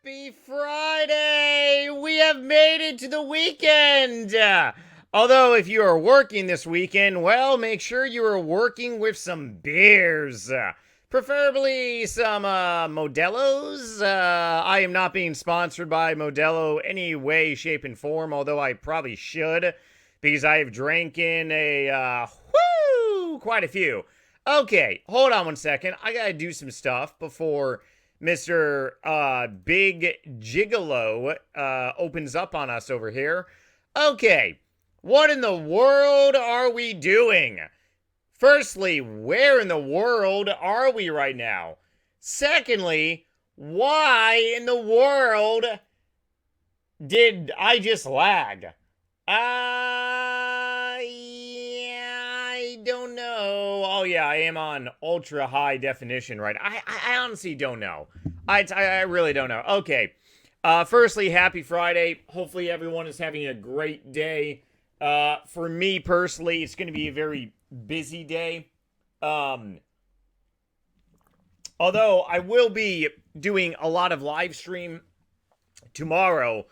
Happy Friday! We have made it to the weekend! Although, if you are working this weekend, well, make sure you are working with some beers. Preferably some Modelo's. I am not being sponsored by Modelo any way, shape, and form, although I probably should, because I have drank in quite a few. Okay, hold on one second. I gotta do some stuff before Mr. Big Gigolo opens up on us over here. Okay, what in the world are we doing? Firstly, where in the world are we right now? Secondly, why in the world did I just lag? I don't know. Oh yeah, I am on ultra high definition, right? I honestly don't know. I really don't know. Okay. Firstly, happy Friday. Hopefully everyone is having a great day. For me personally, it's going to be a very busy day. Although I will be doing a lot of live stream tomorrow.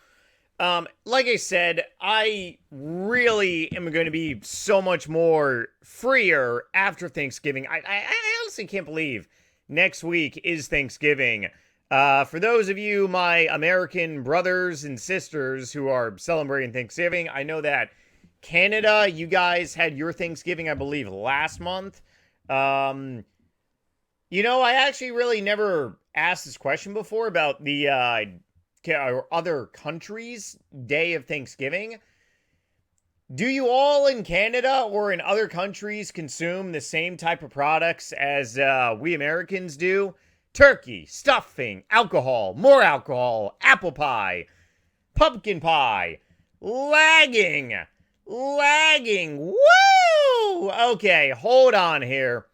Like I said, I really am going to be so much more freer after Thanksgiving. I honestly can't believe next week is Thanksgiving. For those of you, my American brothers and sisters who are celebrating Thanksgiving, I know that Canada, you guys had your Thanksgiving, I believe, last month. I actually really never asked this question before about the other countries' Day of Thanksgiving. Do you all in Canada or in other countries consume the same type of products as we Americans do? Turkey, stuffing, alcohol, more alcohol, apple pie, pumpkin pie, lagging. Woo! Okay, hold on here.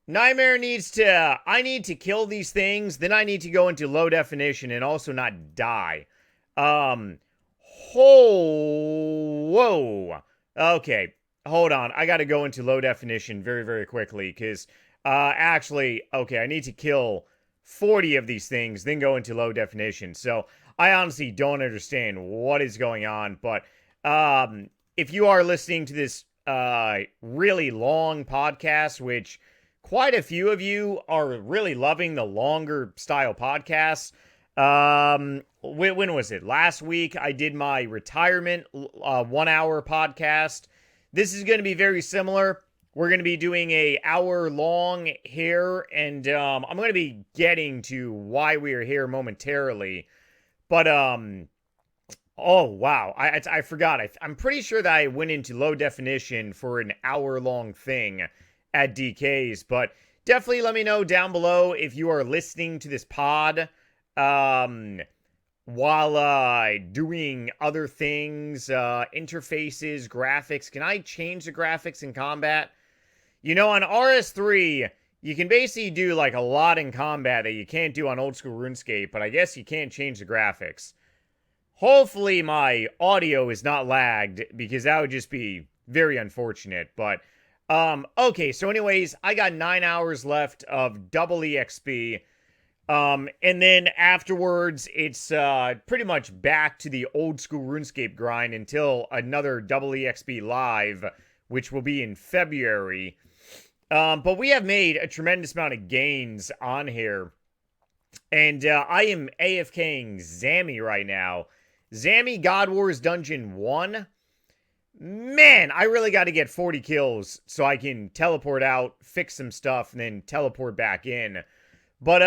Nightmare I need to kill these things, then I need to go into low definition and also not die. Whoa. Okay, hold on. I gotta go into low definition very, very quickly, because, actually, okay, I need to kill 40 of these things, then go into low definition. So, I honestly don't understand what is going on, but, if you are listening to this, really long podcast, which quite a few of you are really loving the longer style podcasts. When was it? Last week, I did my retirement 1 hour podcast. This is going to be very similar. We're going to be doing a hour long here, and I'm going to be getting to why we are here momentarily. But oh wow, I forgot. I'm pretty sure that I went into low definition for an hour long thing at DK's, but definitely let me know down below if you are listening to this pod while doing other things, interfaces, graphics. Can I change the graphics in combat? On RS3, you can basically do like a lot in combat that you can't do on old school RuneScape, but I guess you can't change the graphics. Hopefully my audio is not lagged, because that would just be very unfortunate, but okay, so anyways, I got 9 hours left of double EXP. And then afterwards, it's pretty much back to the old school RuneScape grind until another double EXP live, which will be in February. But we have made a tremendous amount of gains on here. And I am AFKing Zammy right now. Zammy God Wars Dungeon 1. Man, I really got to get 40 kills so I can teleport out, fix some stuff, and then teleport back in. But,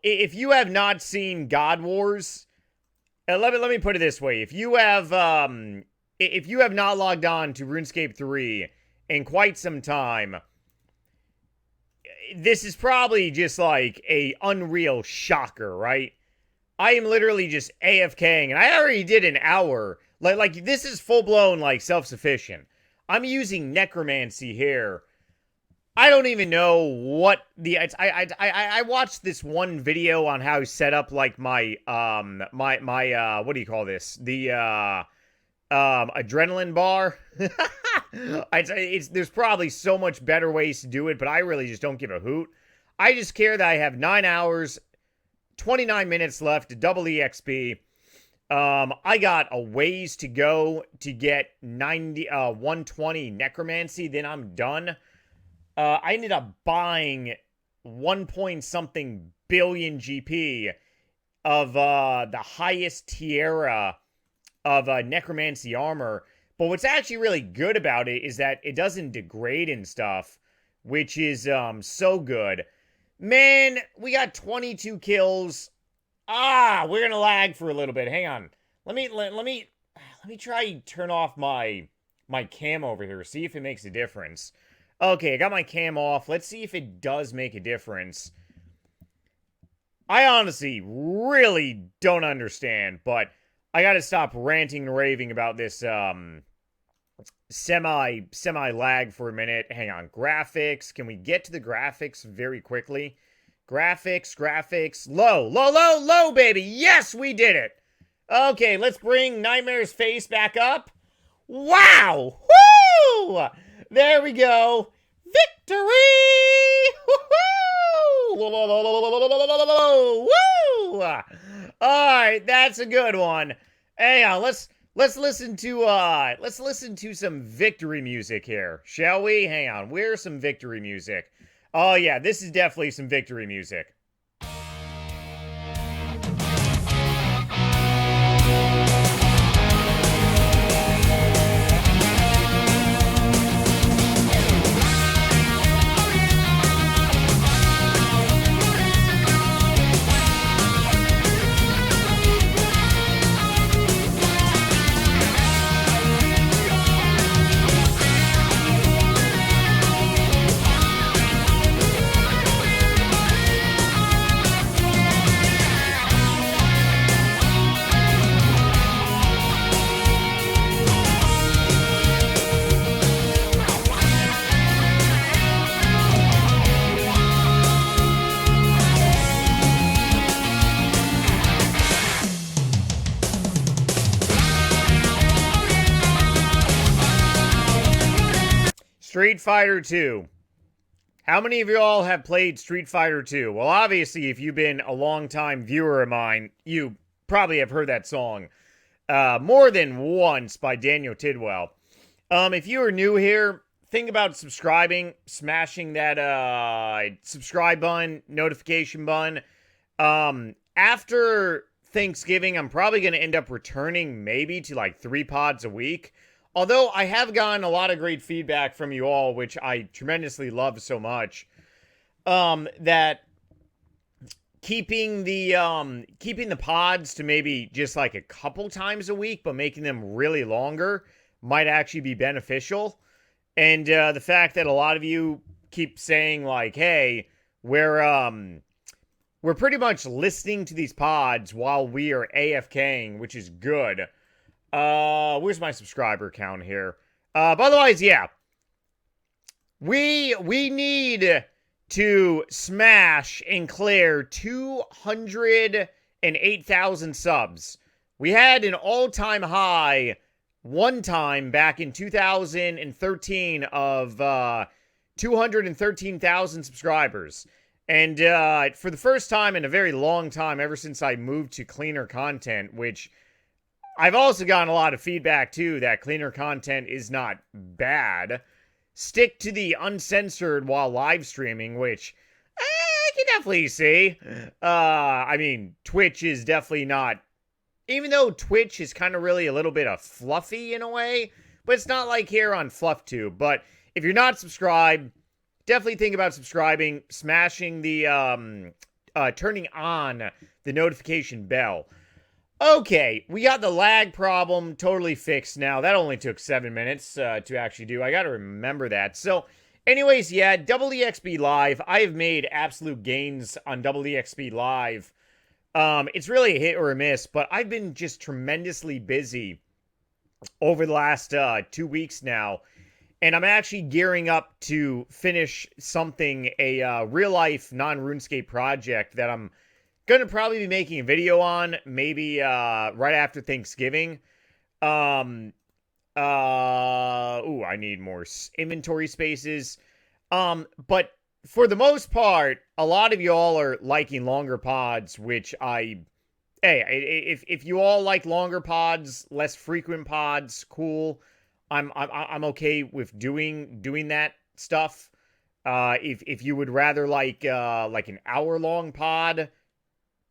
if you have not seen God Wars, let me put it this way. If you have not logged on to RuneScape 3 in quite some time, this is probably just like a unreal shocker, right? I am literally just AFKing, and I already did an hour. Like this is full-blown, like, self-sufficient. I'm using Necromancy here. I don't even know what the... I watched this one video on how to set up, like, my what do you call this? The, adrenaline bar. There's probably so much better ways to do it, but I really just don't give a hoot. I just care that I have 9 hours 29 minutes left to double EXP. I got a ways to go to get 120 Necromancy, then I'm done. I ended up buying 1 point something billion GP of the highest tiara of Necromancy armor. But what's actually really good about it is that it doesn't degrade and stuff, which is so good. Man, we got 22 kills. We're gonna lag for a little bit. Hang on. Let me try turn off my cam over here. See if it makes a difference. Okay, I got my cam off. Let's see if it does make a difference. I honestly really don't understand, but I gotta stop ranting and raving about this semi lag for a minute. Hang on. Graphics. Can we get to the graphics very quickly? Graphics. Low, baby. Yes, we did it. Okay, let's bring Nightmare's face back up. Wow. Woo! There we go. Victory! Woo! Alright, that's a good one. Hang on, let's listen to some victory music here, shall we? Hang on, where's some victory music? Oh yeah, this is definitely some victory music. Street Fighter 2. How many of y'all have played Street Fighter 2? Well, obviously, if you've been a long-time viewer of mine, you probably have heard that song more than once by Daniel Tidwell. If you are new here, think about subscribing, smashing that subscribe button, notification button. After Thanksgiving, I'm probably going to end up returning maybe to like 3 pods a week. Although I have gotten a lot of great feedback from you all, which I tremendously love so much, that keeping the pods to maybe just like a couple times a week, but making them really longer might actually be beneficial. And the fact that a lot of you keep saying like, "Hey, we're pretty much listening to these pods while we are AFKing," which is good. Where's my subscriber count here? By the way, yeah. We need to smash and clear 208,000 subs. We had an all-time high one time back in 2013 of 213,000 subscribers. And for the first time in a very long time, ever since I moved to cleaner content, which I've also gotten a lot of feedback, too, that cleaner content is not bad. Stick to the uncensored while live streaming, which I can definitely see. I mean, Twitch is definitely not... Even though Twitch is kind of really a little bit of fluffy in a way, but it's not like here on FluffTube. But if you're not subscribed, definitely think about subscribing, smashing the... turning on the notification bell. Okay, we got the lag problem totally fixed now. That only took 7 minutes to actually do. I gotta remember that. So, anyways, yeah, Double EXP Live. I have made absolute gains on Double EXP Live. It's really a hit or a miss, but I've been just tremendously busy over the last 2 weeks now. And I'm actually gearing up to finish something, a real-life non-RuneScape project that I'm going to probably be making a video on, maybe right after Thanksgiving. I need more inventory spaces. But for the most part, a lot of y'all are liking longer pods, which if you all like longer pods, less frequent pods, cool. I'm okay with doing that stuff. If you would rather like an hour long pod,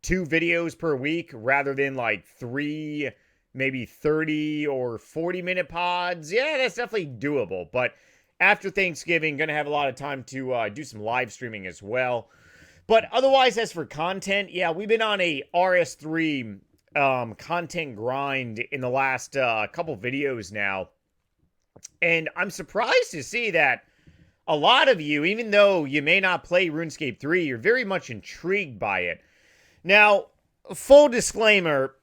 2 videos per week rather than like 3, maybe 30 or 40-minute pods, yeah, that's definitely doable. But after Thanksgiving, gonna have a lot of time to do some live streaming as well. But otherwise, as for content, yeah, we've been on a RS3 content grind in the last couple videos now. And I'm surprised to see that a lot of you, even though you may not play RuneScape 3, you're very much intrigued by it. Now, full disclaimer,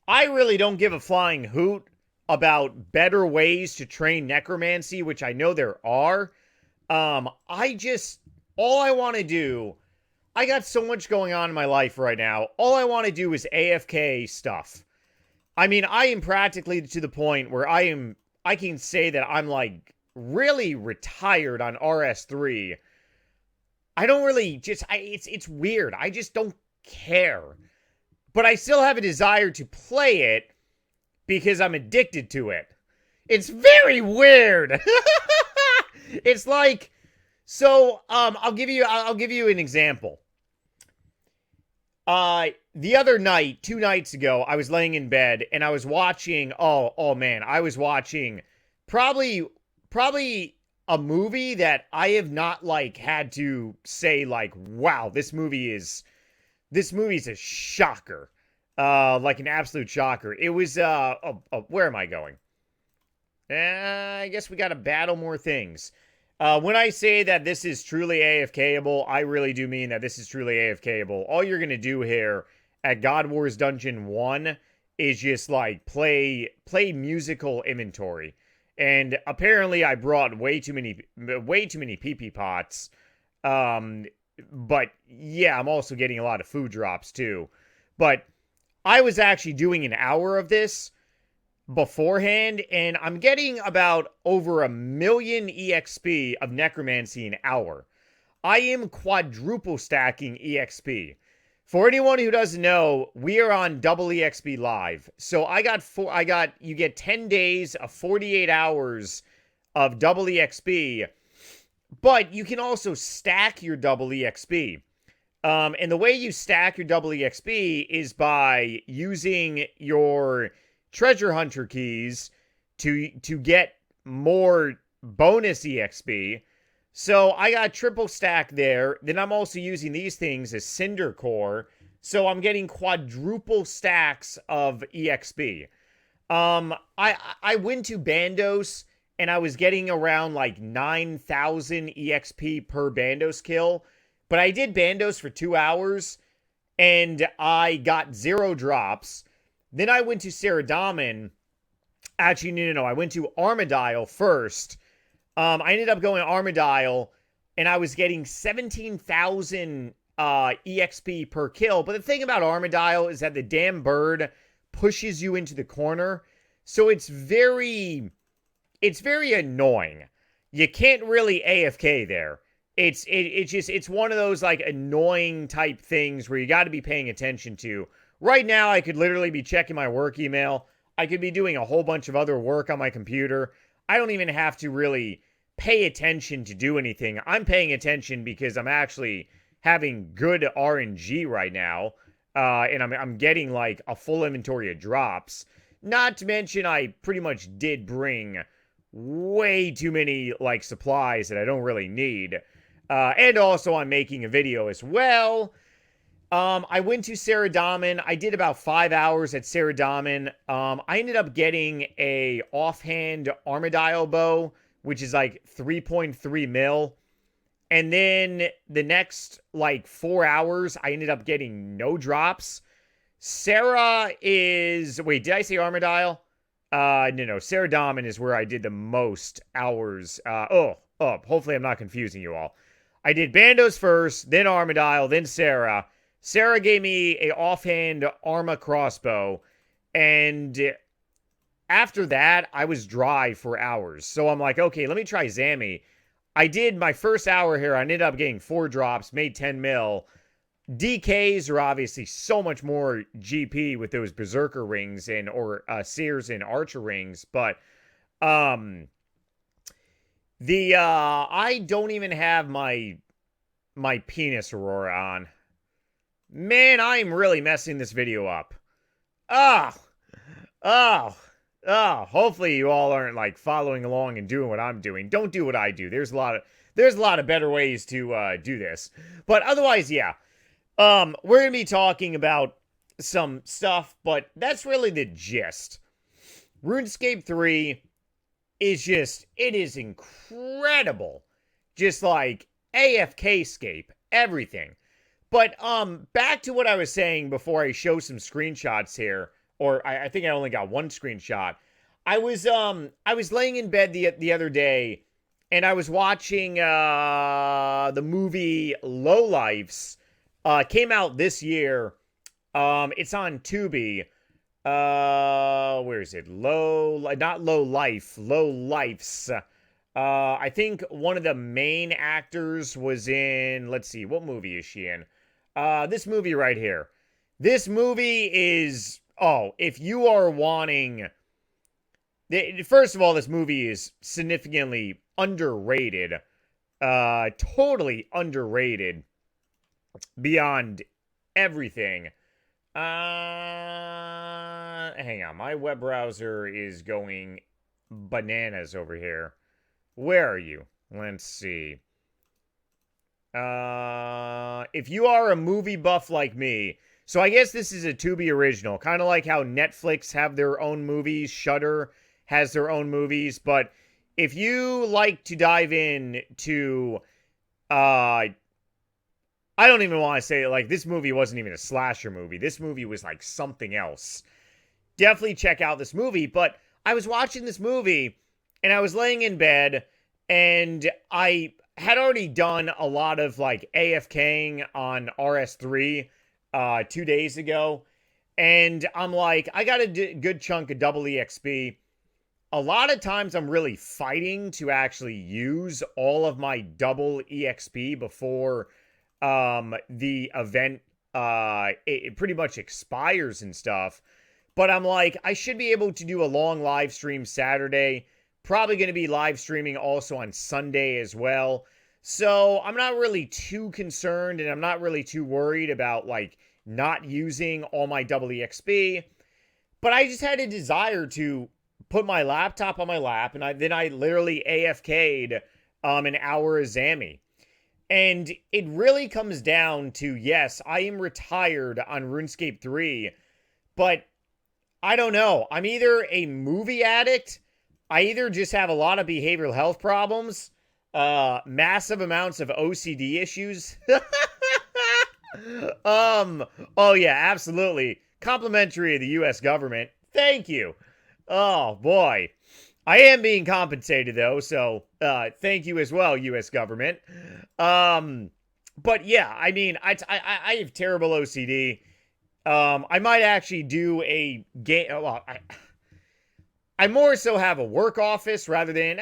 I really don't give a flying hoot about better ways to train Necromancy, which I know there are. All I want to do, I got so much going on in my life right now. All I want to do is AFK stuff. I mean, I am practically to the point where I can say that I'm like really retired on RS3. I don't really it's weird. I just don't care. But I still have a desire to play it because I'm addicted to it. It's very weird. It's like, so I'll give you an example. The other night, 2 nights ago, I was laying in bed and I was watching, oh man, I was watching probably a movie that I have not like had to say like, wow, this movie's a shocker. Like an absolute shocker. It was, where am I going? I guess we gotta battle more things. When I say that this is truly AFKable, I really do mean that this is truly AFKable. All you're gonna do here at God Wars Dungeon 1 is just like play musical inventory. And apparently I brought way too many PP pots. But yeah, I'm also getting a lot of food drops too. But I was actually doing an hour of this beforehand, and I'm getting about over 1 million EXP of Necromancy an hour. I am quadruple stacking EXP. For anyone who doesn't know, we are on double EXP live. So you get 10 days of 48 hours of double EXP, but you can also stack your double EXP. And the way you stack your double EXP is by using your treasure hunter keys to get more bonus EXP. So I got triple stack there. Then I'm also using these things as Cinder Core. So I'm getting quadruple stacks of EXP. I went to Bandos and I was getting around like 9,000 EXP per Bandos kill. But I did Bandos for 2 hours and I got 0 drops. Then I went to Saradomin. Actually, no. I went to Armadile first. I ended up going to Armadile, and I was getting 17,000 EXP per kill. But the thing about Armadile is that the damn bird pushes you into the corner. So it's very annoying. You can't really AFK there. It's one of those like annoying type things where you got to be paying attention to. Right now, I could literally be checking my work email. I could be doing a whole bunch of other work on my computer. I don't even have to really pay attention to do anything. I'm paying attention because I'm actually having good RNG right now. And I'm getting like a full inventory of drops. Not to mention I pretty much did bring way too many like supplies that I don't really need. And also I'm making a video as well. I went to Saradomin. I did about 5 hours at Saradomin. I ended up getting a offhand Armadile bow, which is like 3.3 mil. And then the next like 4 hours, I ended up getting no drops. Sarah is... Wait, did I say Armadile? No. Saradomin is where I did the most hours. Hopefully I'm not confusing you all. I did Bandos first, then Armadile, then Sarah. Sarah gave me a offhand Arma crossbow, and after that, I was dry for hours. So I'm like, okay, let me try Zammy. I did my first hour here. I ended up getting 4 drops, made 10 mil. DKs are obviously so much more GP with those Berserker rings or Seers and Archer rings, but I don't even have my penis Aurora on. Man, I'm really messing this video up. Oh, oh, oh. Hopefully you all aren't like following along and doing what I'm doing. Don't do what I do. There's a lot of better ways to do this. But otherwise, yeah. We're gonna be talking about some stuff, but that's really the gist. RuneScape 3 is it is incredible. Just like AFK-scape, everything. But back to what I was saying before I show some screenshots here, or I think I only got one screenshot. I was laying in bed the other day, and I was watching the movie Lowlifes. Came out this year. It's on Tubi. Where is it? Not Low Life, Low Lifes. I think one of the main actors was in, let's see, what movie is she in? This movie right here. This movie is, if you are wanting, first of all, this movie is significantly underrated. Totally underrated. Beyond everything. Hang on. My web browser is going bananas over here. Where are you? Let's see. If you are a movie buff like me, so I guess this is a Tubi original, kind of like how Netflix have their own movies, Shudder has their own movies, but if you like to dive in to, I don't even want to say it, like, this movie wasn't even a slasher movie. This movie was like something else. Definitely check out this movie, but I was watching this movie, and I was laying in bed, and I had already done a lot of, like, AFKing on RS3 2 days ago, and I'm like, I got a good chunk of double EXP. A lot of times I'm really fighting to actually use all of my double EXP before the event it pretty much expires and stuff. But I'm like, I should be able to do a long live stream Saturday. Probably going to be live streaming also on Sunday as well. So I'm not really too concerned, and I'm not really too worried about like not using all my double EXP. But I just had a desire to put my laptop on my lap, and then I literally AFK'd an hour of Zammy. And it really comes down to, yes, I am retired on RuneScape 3, but I don't know. I'm either a movie addict, I either just have a lot of behavioral health problems, massive amounts of OCD issues. Oh yeah, absolutely. Complimentary of the U.S. government. Thank you. Oh boy. I am being compensated though, so thank you as well, U.S. government. But yeah, I mean, I have terrible OCD. I might actually do a game. Well, I more so have a work office rather than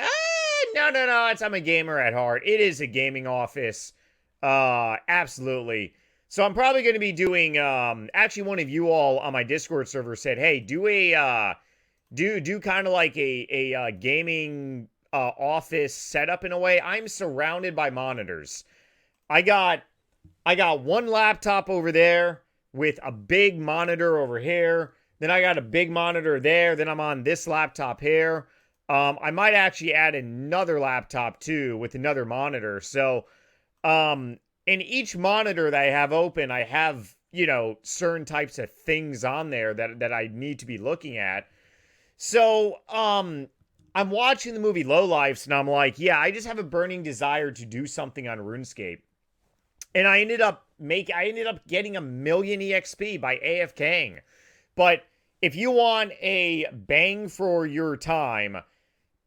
no. I'm a gamer at heart. It is a gaming office, absolutely. So I'm probably going to be doing. Actually, one of you all on my Discord server said, "Hey, do a do kind of like a gaming office setup in a way." I'm surrounded by monitors. I got one laptop over there with a big monitor over here. Then I got a big monitor there. Then I'm on this laptop here. I might actually add another laptop too with another monitor. So, in each monitor that I have open, I have, certain types of things on there that I need to be looking at. So, I'm watching the movie Lowlifes, and I'm like, yeah, I just have a burning desire to do something on RuneScape. And I ended up getting 1 million EXP by AFKing. But if you want a bang for your time,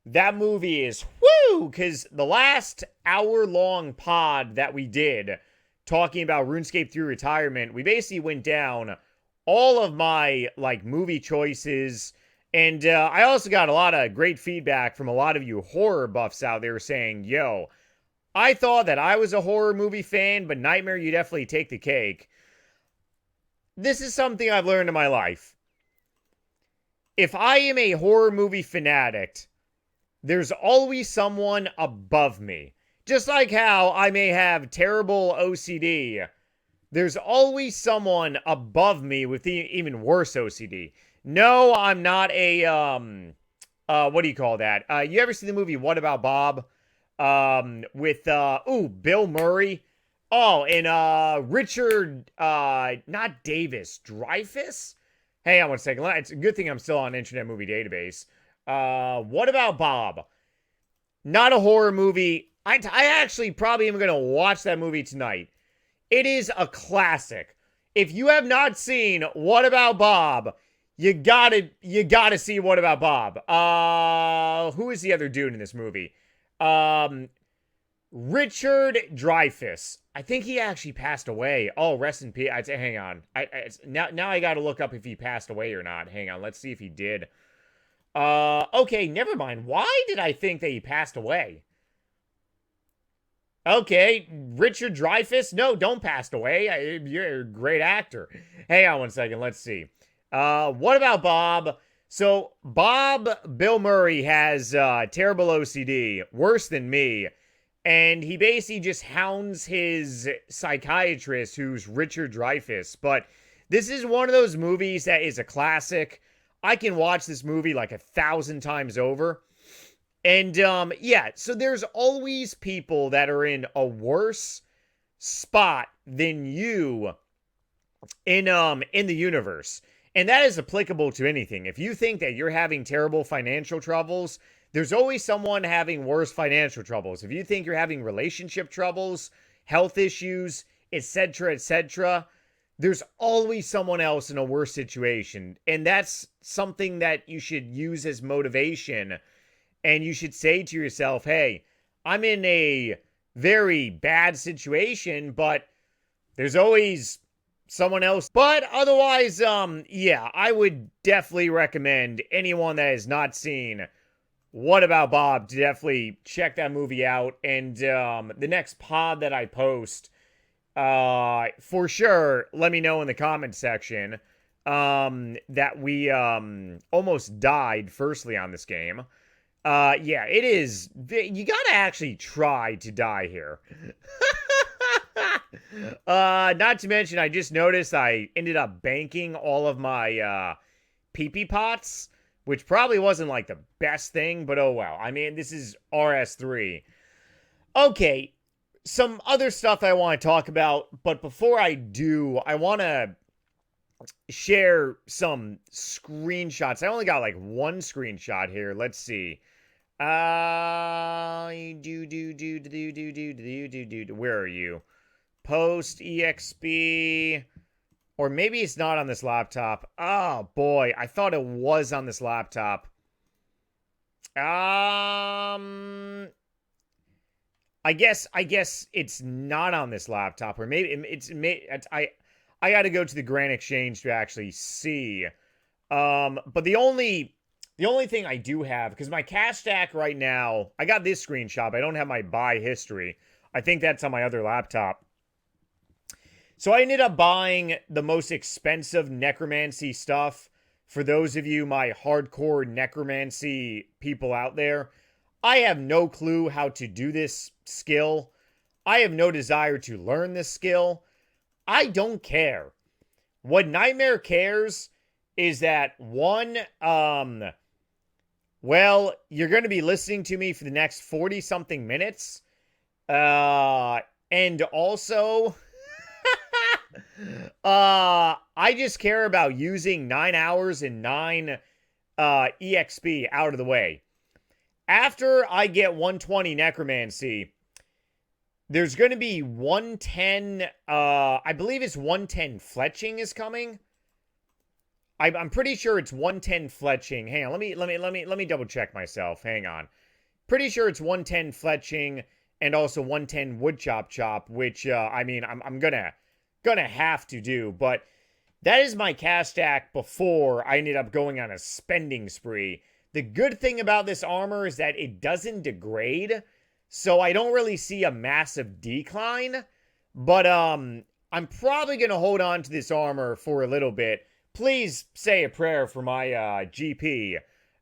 that movie is whoo, because the last hour-long pod that we did talking about RuneScape 3 retirement, we basically went down all of my movie choices. And I also got a lot of great feedback from a lot of you horror buffs out there saying, yo, I thought that I was a horror movie fan, but Nightmare, you definitely take the cake. This is something I've learned in my life. If I am a horror movie fanatic, there's always someone above me. Just like how I may have terrible OCD, there's always someone above me with even worse OCD. No, I'm not a, what do you call that? You ever see the movie What About Bob? With, Bill Murray. Oh, and, Richard, not Davis, Dreyfuss? Hang on one second. It's a good thing I'm still on Internet Movie Database. What About Bob? Not a horror movie. I actually probably am going to watch that movie tonight. It is a classic. If you have not seen What About Bob, you gotta see What About Bob. Who is the other dude in this movie? Richard Dreyfuss. I think he actually passed away. Oh, rest in peace. I'd say, hang on. Now I gotta look up if he passed away or not. Hang on. Let's see if he did. Okay, never mind. Why did I think that he passed away? Okay, Richard Dreyfuss. No, don't pass away. You're a great actor. Hang on one second. Let's see. What about Bob? So, Bill Murray has terrible OCD, worse than me. And he basically just hounds his psychiatrist, who's Richard Dreyfuss. But this is one of those movies that is a classic. I can watch this movie like 1,000 times over. And, yeah, so there's always people that are in a worse spot than you in the universe. And that is applicable to anything. If you think that you're having terrible financial troubles, there's always someone having worse financial troubles. If you think you're having relationship troubles, health issues, etc., there's always someone else in a worse situation. And that's something that you should use as motivation. And you should say to yourself, hey, I'm in a very bad situation, but there's always someone else. But otherwise, yeah, I would definitely recommend anyone that has not seen What About Bob to definitely check that movie out. And the next pod that I post, for sure, let me know in the comment section that we almost died firstly on this game. Yeah, it is. You gotta actually try to die here. Not to mention, I just noticed I ended up banking all of my pee-pee pots, which probably wasn't like the best thing, but oh well. I mean, this is RS3. Okay, some other stuff I want to talk about, but before I do, I want to share some screenshots. I only got like one screenshot here. Let's see. Where are you? Post EXP. Or maybe it's not on this laptop. Oh boy, I thought it was on this laptop. I guess it's not on this laptop, or maybe I got to go to the Grand Exchange to actually see. But the only thing I do have, because my cash stack right now, I got this screenshot, but I don't have my buy history. I think that's on my other laptop. So I ended up buying the most expensive Necromancy stuff. For those of you, my hardcore Necromancy people out there, I have no clue how to do this skill. I have no desire to learn this skill. I don't care. What Nightmare cares is that, one, well, you're going to be listening to me for the next 40-something minutes. And also, I just care about using 9 hours and 9 EXP out of the way. After I get 120 Necromancy, there's going to be 110, I believe it's 110 Fletching is coming. I'm pretty sure it's 110 Fletching. Hang on, let me double check myself. Hang on. Pretty sure it's 110 Fletching and also 110 Wood Chop, which I mean, I'm gonna have to do, but that is my cash stack before I ended up going on a spending spree. The good thing about this armor is that it doesn't degrade. so I don't really see a massive decline. But I'm probably going to hold on to this armor for a little bit. Please say a prayer for my GP.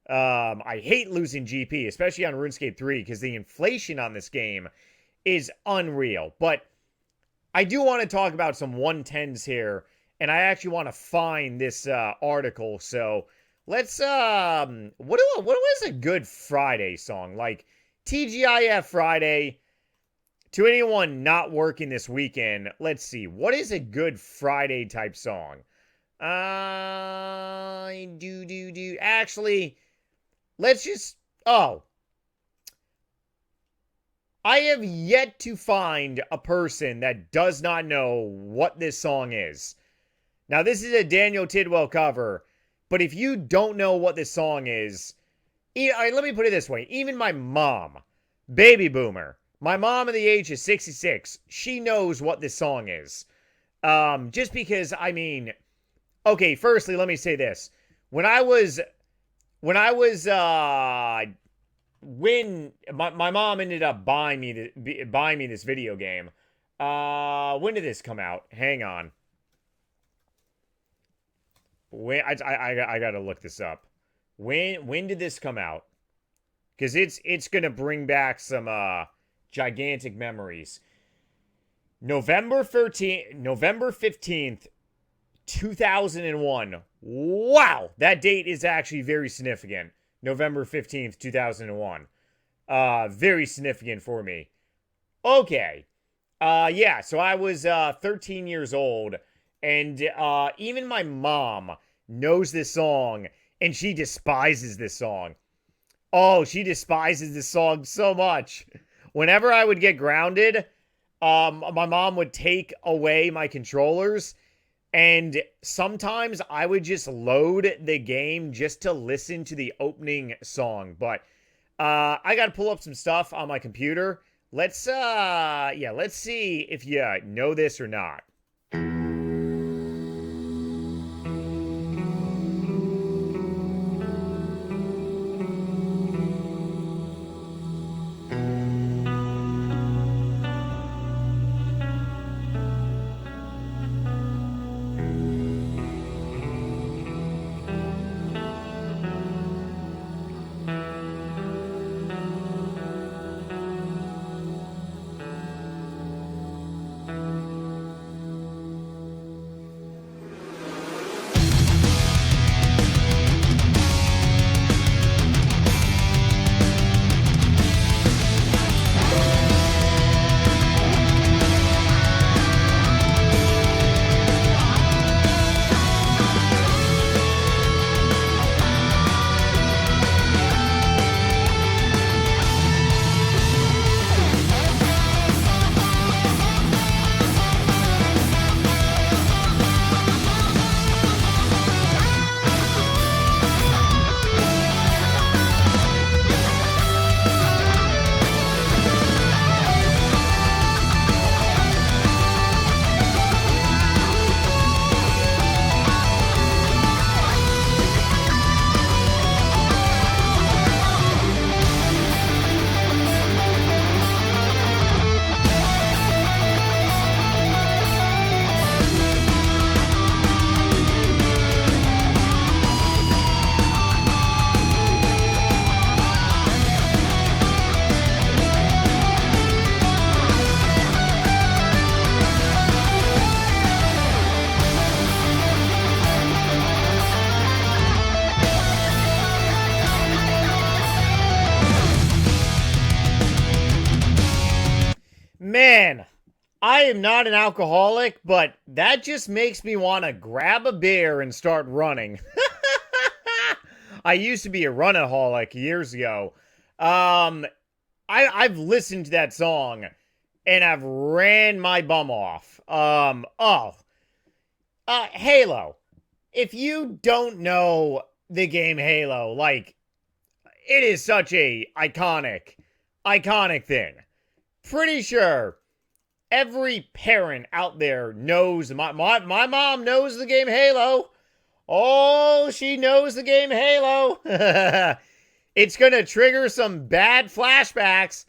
I hate losing GP, especially on RuneScape 3, because the inflation on this game is unreal. But I do want to talk about some 110s here, and I actually want to find this article. So let's what is a good Friday song? Like TGIF Friday. To anyone not working this weekend, let's see. What is a good Friday type song? Actually, let's just... Oh. I have yet to find a person that does not know what this song is. Now, this is a Daniel Tidwell cover, but if you don't know what this song is... let me put it this way. Even my mom, baby boomer, my mom at the age of 66, she knows what this song is. Just because, I mean... Okay, firstly, let me say this. When my mom ended up buying me this video game. When did this come out? Hang on. I gotta look this up. When did this come out? Because it's gonna bring back some gigantic memories. November 15th, 2001. Wow, that date is actually very significant. November 15th, 2001. Very significant for me. Okay. Yeah, so I was 13 years old, and even my mom knows this song, and she despises this song. Oh, she despises this song so much. Whenever I would get grounded, my mom would take away my controllers, and sometimes I would just load the game just to listen to the opening song. But I got to pull up some stuff on my computer. Let's see if you know this or not. Man, I am not an alcoholic, but that just makes me want to grab a beer and start running. I used to be a runaholic years ago. I've listened to that song and I've ran my bum off. Halo. If you don't know the game Halo, like, it is such a iconic thing. Pretty sure every parent out there knows. My mom knows the game Halo. Oh, she knows the game Halo. It's going to trigger some bad flashbacks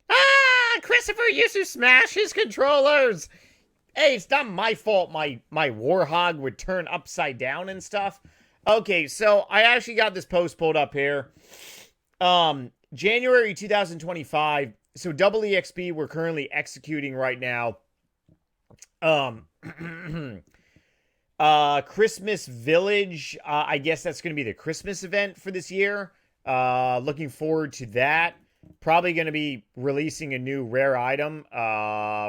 Ah, Christopher used to smash his controllers. Hey, it's not my fault my Warhog would turn upside down and stuff. Okay, so I actually got this post pulled up here. January 2025. So double EXP we're currently executing right now. Christmas Village. I guess that's going to be the Christmas event for this year. Looking forward to that. Probably going to be releasing a new rare item,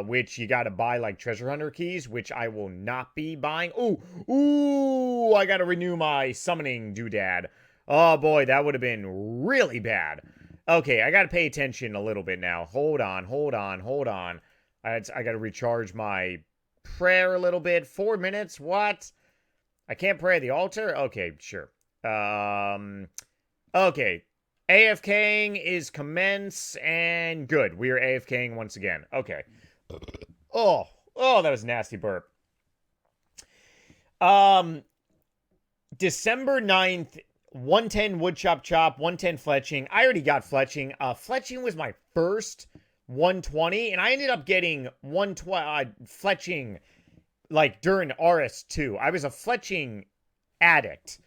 which you got to buy like treasure hunter keys, which I will not be buying. Ooh, I got to renew my summoning doodad. Oh boy, that would have been really bad. Okay, I got to pay attention a little bit now. Hold on. I got to recharge my prayer a little bit. 4 minutes? What? I can't pray at the altar? Okay, sure. Okay. AFKing is commence, and good. We are AFKing once again. Okay. Oh, that was a nasty burp. December 9th, 110 wood chop, 110 fletching. I already got fletching. Fletching was my first 120, and I ended up getting 120 fletching like during RS2. I was a fletching addict.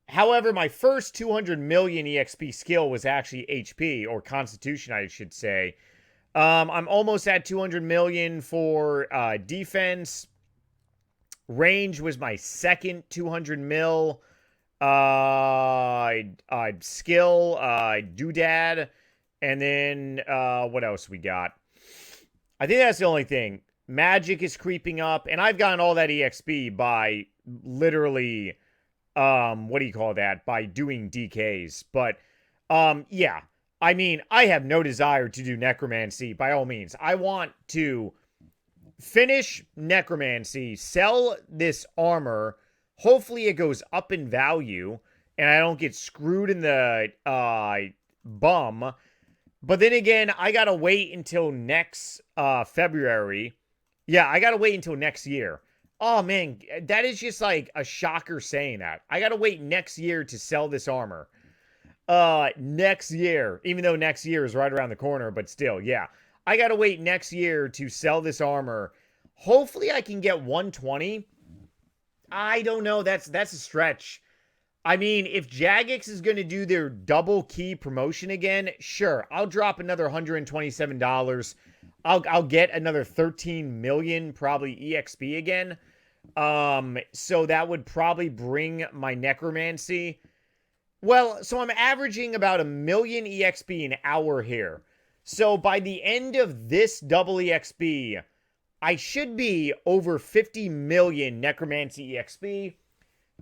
However, my first 200 million EXP skill was actually HP, or Constitution, I should say. I'm almost at 200 million for defense. Range was my second 200 mil. Skill, doodad. And then, what else we got? I think that's the only thing. Magic is creeping up, and I've gotten all that EXP by literally... what do you call that? By doing DKs. But, yeah. I mean, I have no desire to do Necromancy, by all means. I want to finish Necromancy, sell this armor, hopefully it goes up in value, and I don't get screwed in the, bum. But then again, I gotta wait until next, February. Yeah, I gotta wait until next year. Oh, man, that is just like a shocker saying that. I gotta wait next year to sell this armor. Next year. Even though next year is right around the corner, but still, yeah. I gotta wait next year to sell this armor. Hopefully I can get 120. I don't know. That's a stretch. I mean, if Jagex is going to do their double key promotion again, sure, I'll drop another $127. I'll get another 13 million probably EXP again. So that would probably bring my Necromancy. Well, so I'm averaging about 1 million EXP an hour here. So by the end of this double EXP, I should be over 50 million Necromancy EXP.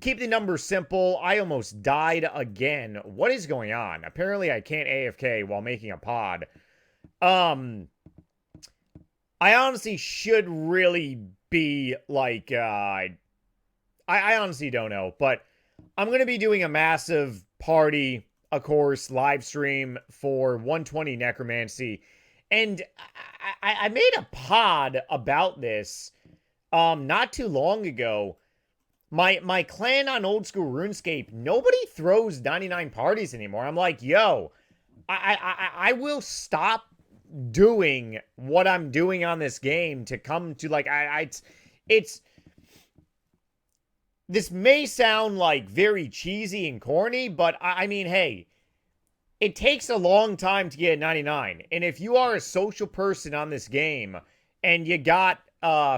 Keep the numbers simple. I almost died again. What is going on? Apparently I can't AFK while making a pod. I honestly should really be like, I honestly don't know, but I'm going to be doing a massive party, of course, live stream for 120 Necromancy. And I made a pod about this, not too long ago. My clan on old school RuneScape, nobody throws 99 parties anymore. I'm like, yo, I will stop doing what I'm doing on this game to come to like, it's this may sound like very cheesy and corny, but I mean, hey, it takes a long time to get 99. And if you are a social person on this game and you got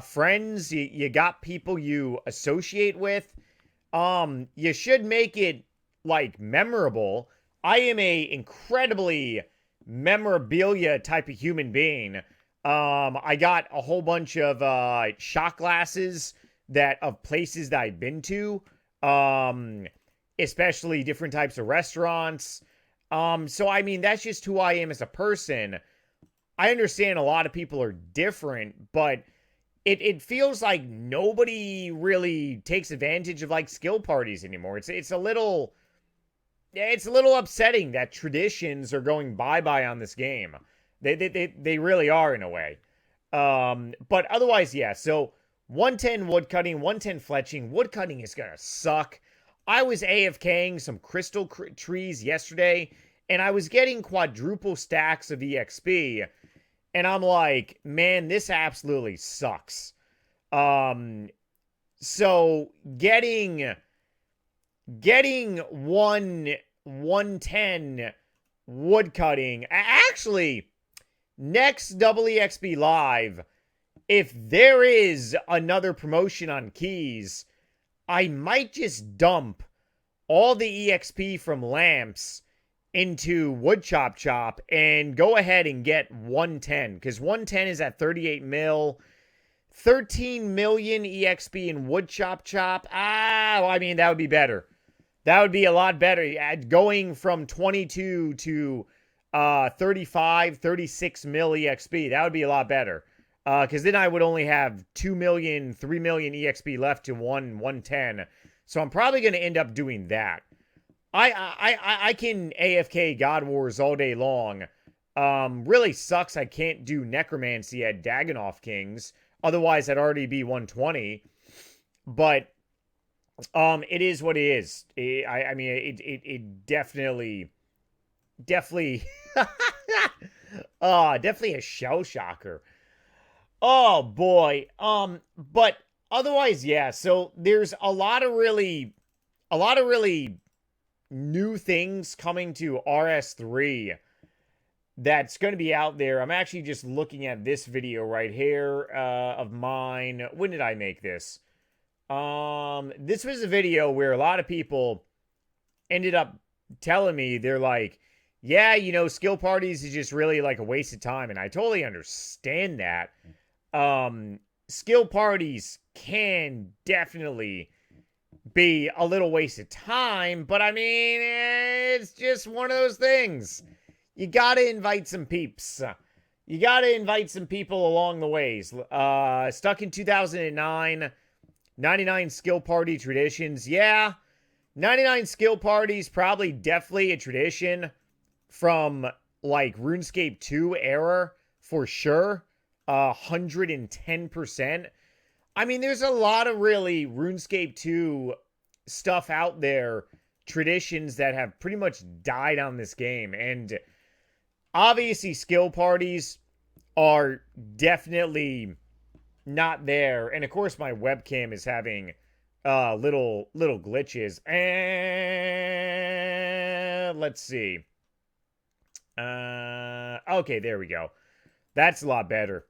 friends, you got people you associate with, you should make it like memorable. I am a incredibly memorabilia type of human being. I got a whole bunch of shot glasses of places that I've been to, especially different types of restaurants. So I mean, that's just who I am as a person. I understand a lot of people are different, but it feels like nobody really takes advantage of like skill parties anymore. It's a little upsetting that traditions are going bye-bye on this game. They really are in a way. But otherwise, yeah. So 110 woodcutting, 110 fletching. Woodcutting is gonna suck. I was AFKing some crystal trees yesterday, and I was getting quadruple stacks of EXP, and I'm like, man, this absolutely sucks. So getting 110 woodcutting, actually, next double EXP live, if there is another promotion on keys, I might just dump all the EXP from lamps into wood chop chop and go ahead and get 110, because 110 is at 38 mil, 13 million EXP in wood chop chop. Well, I mean, that would be better. That would be a lot better. Going from 22 to 35, 36 mil EXP, that would be a lot better. Because then I would only have 2 million, 3 million EXP left to 110. So I'm probably going to end up doing that. I can AFK God Wars all day long. Really sucks I can't do Necromancy at Dagonoth Kings. Otherwise, I'd already be 120. But it is what it is. I mean, it definitely, definitely a shell shocker. Oh boy. But otherwise, yeah. So there's a lot of really new things coming to RS3 that's going to be out there. I'm actually just looking at this video right here of mine. When did I make this? This was a video where a lot of people ended up telling me, they're like, yeah, you know, skill parties is just really like a waste of time. And I totally understand that. Skill parties can definitely be a little waste of time, but I mean, it's just one of those things. You gotta invite some peeps. You gotta invite some people along the ways. Stuck in 2009, 99 skill party traditions. Yeah, 99 skill parties, probably definitely a tradition from like RuneScape 2 era for sure. 110%. I mean, there's a lot of really RuneScape 2 stuff out there, traditions that have pretty much died on this game. And obviously, skill parties are definitely not there. And of course, my webcam is having little glitches. And let's see. Okay, there we go. That's a lot better.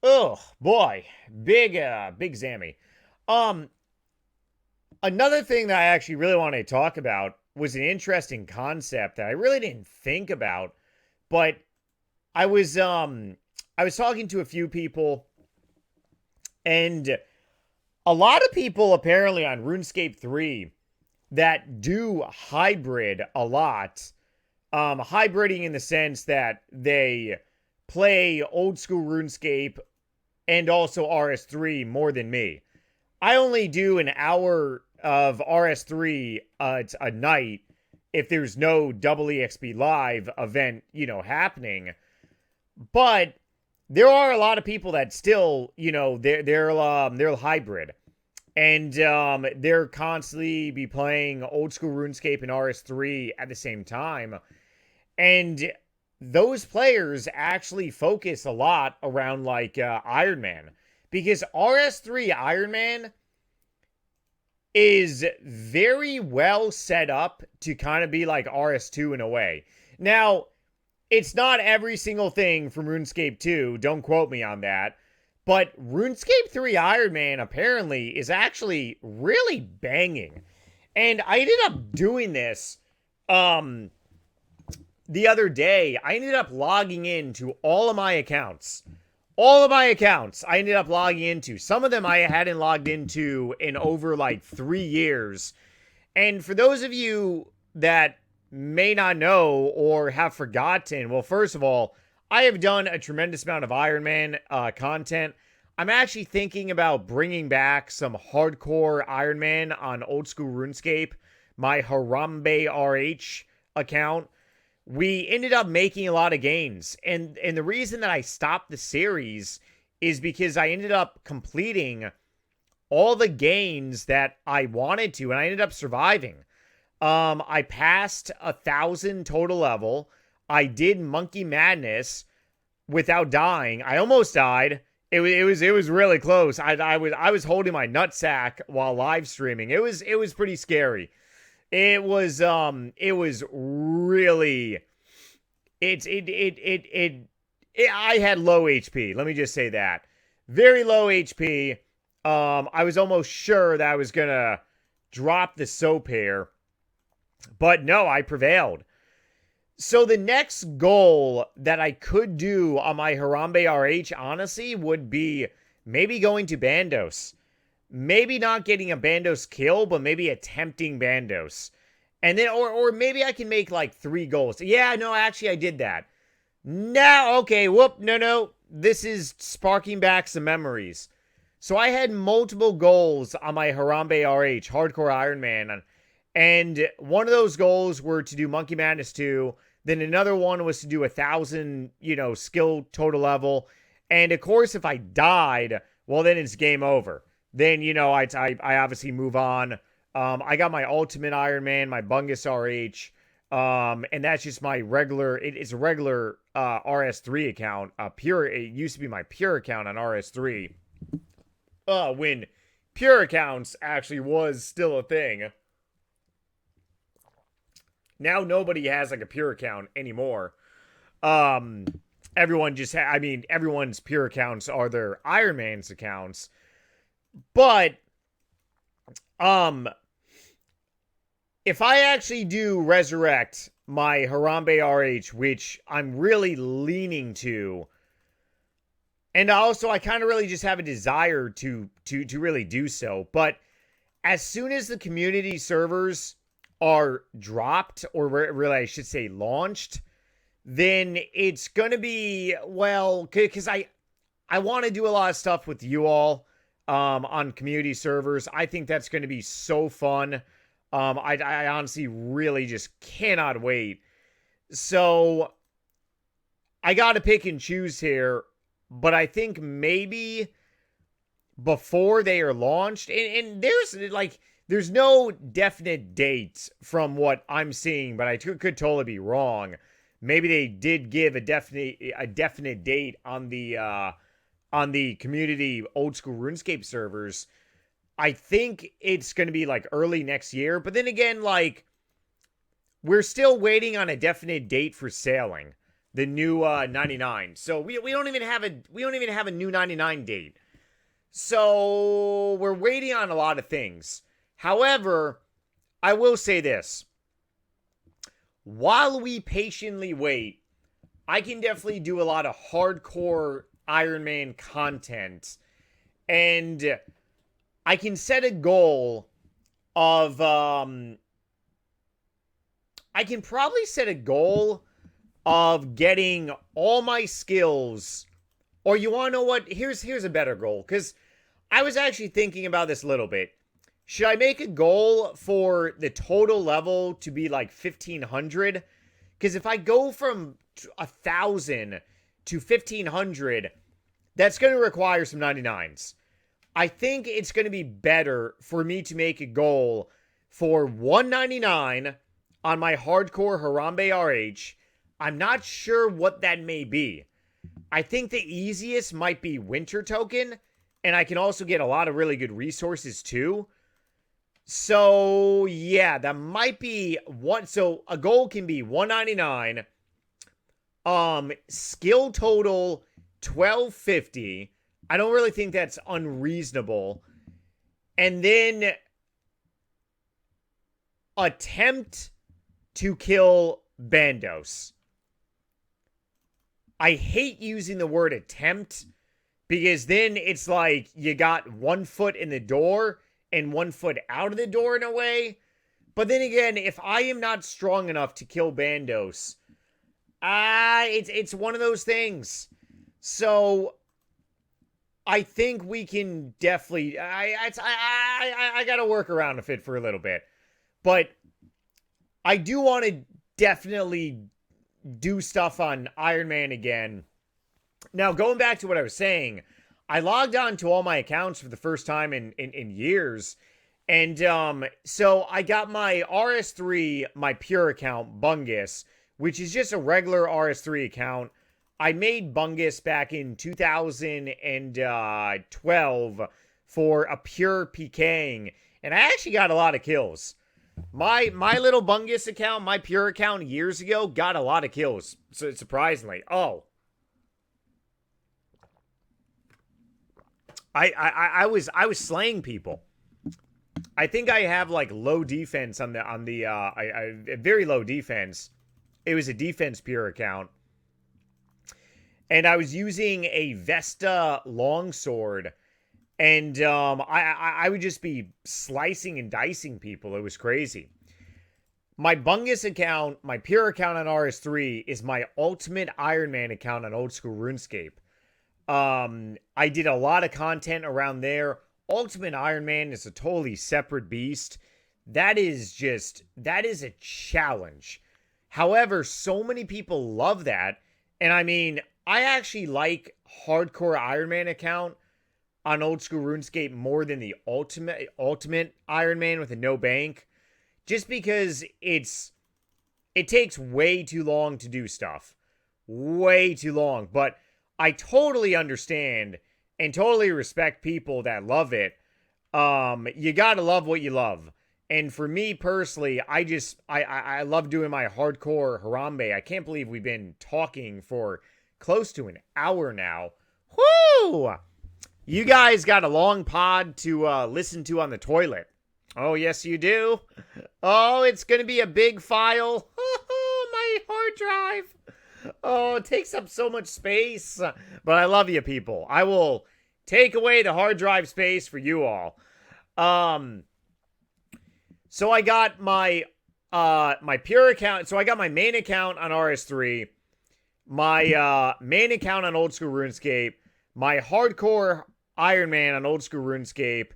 Oh boy, big Zammy. Another thing that I actually really wanted to talk about was an interesting concept that I really didn't think about, but I was talking to a few people, and a lot of people apparently on RuneScape 3 that do hybrid a lot. Hybriding in the sense that they play old school RuneScape and also RS3 more than me. I only do an hour of RS3 a night if there's no double EXP live event, you know, happening. But there are a lot of people that still, you know, they're hybrid. And they're constantly be playing old school RuneScape and RS3 at the same time. And those players actually focus a lot around like Ironman, because RS3 Ironman is very well set up to kind of be like RS2 in a way. Now, it's not every single thing from RuneScape 2, don't quote me on that, but RuneScape 3 Ironman apparently is actually really banging. And I ended up doing this the other day. I ended up logging into all of my accounts. All of my accounts I ended up logging into. Some of them I hadn't logged into in over like 3 years. And for those of you that may not know or have forgotten, well, first of all, I have done a tremendous amount of Ironman content. I'm actually thinking about bringing back some hardcore Ironman on old school RuneScape, my NightmareRH account. We ended up making a lot of gains. And the reason that I stopped the series is because I ended up completing all the gains that I wanted to, and I ended up surviving. I passed 1,000 total level. I did Monkey Madness without dying. I almost died. It was really close. I was holding my nutsack while live streaming. It was pretty scary. It was really I had low HP. Let me just say that. Very low HP. I was almost sure that I was gonna drop the soap here. But no, I prevailed. So the next goal that I could do on my HCIM, honestly, would be maybe going to Bandos. Maybe not getting a Bandos kill, but maybe attempting Bandos. And then, or maybe I can make like 3 goals. Yeah, no, actually I did that. Now, okay, whoop, no. This is sparking back some memories. So I had multiple goals on my HCIM, Hardcore Ironman. And one of those goals were to do Monkey Madness 2. Then another one was to do 1,000, skill total level. And of course, if I died, well, then it's game over. Then, I obviously move on. I got my Ultimate Ironman, my Bungus RH. And that's just my regular, it's a regular RS3 account. It used to be my pure account on RS3. When pure accounts actually was still a thing. Now nobody has like a pure account anymore. Everyone just everyone's pure accounts are their Ironman's accounts. But if I actually do resurrect my HCIM, which I'm really leaning to, and also I kind of really just have a desire to really do so, but as soon as the community servers are dropped, or really I should say launched, then it's going to be, well, because I want to do a lot of stuff with you all on community servers. I think that's going to be so fun. I honestly really just cannot wait. So I got to pick and choose here, but I think maybe before they are launched, and there's no definite date from what I'm seeing, but I could totally be wrong. Maybe they did give a definite date on the community old school RuneScape servers. I think it's going to be like early next year, but then again, like we're still waiting on a definite date for sailing the new 99. So we don't even have a new 99 date. So we're waiting on a lot of things. However, I will say this. While we patiently wait, I can definitely do a lot of hardcore Ironman content. And I can set a goal of... I can probably set a goal of getting all my skills. Or you want to know what? Here's a better goal. Because I was actually thinking about this a little bit. Should I make a goal for the total level to be like 1,500? Because if I go from 1,000 to 1,500, that's going to require some 99s. I think it's going to be better for me to make a goal for 199 on my hardcore HCIM. I'm not sure what that may be. I think the easiest might be Winter Token, and I can also get a lot of really good resources too. So, yeah, that might be one. So, a goal can be 199. Skill total 1250. I don't really think that's unreasonable. And then attempt to kill Bandos. I hate using the word attempt because then it's like you got 1 foot in the door and 1 foot out of the door in a way. But then again, if I am not strong enough to kill Bandos, it's one of those things. So I think we can definitely... I got to work around a fit for a little bit. But I do want to definitely do stuff on Ironman again. Now, going back to what I was saying, I logged on to all my accounts for the first time in years, And so I got my RS3, my pure account, Bungus, which is just a regular RS3 account. I made Bungus back in 2012 for a pure PKing, and I actually got a lot of kills. My little Bungus account, my pure account years ago, got a lot of kills. So surprisingly. Oh. I was slaying people. I think I have like low defense on the very low defense. It was a defense pure account. And I was using a Vesta longsword, and I would just be slicing and dicing people. It was crazy. My Bungus account, my pure account on RS3, is my ultimate Ironman account on Old School RuneScape. I did a lot of content around there. Ultimate Ironman is a totally separate beast. That is a challenge. However, so many people love that. And I mean, I actually like hardcore Ironman account on Old School RuneScape more than the ultimate Ironman with a no bank. Just because it takes way too long to do stuff. Way too long. But I totally understand and totally respect people that love it. You gotta love what you love. And for me personally, I love doing my hardcore Harambe. I can't believe we've been talking for close to an hour now. Whoo! You guys got a long pod to listen to on the toilet. Oh, yes, you do. Oh, it's going to be a big file. My hard drive. Oh, it takes up so much space. But I love you people. I will take away the hard drive space for you all. So I got my my pure account. So I got my main account on RS3, my main account on Old School RuneScape, my hardcore Ironman on Old School RuneScape,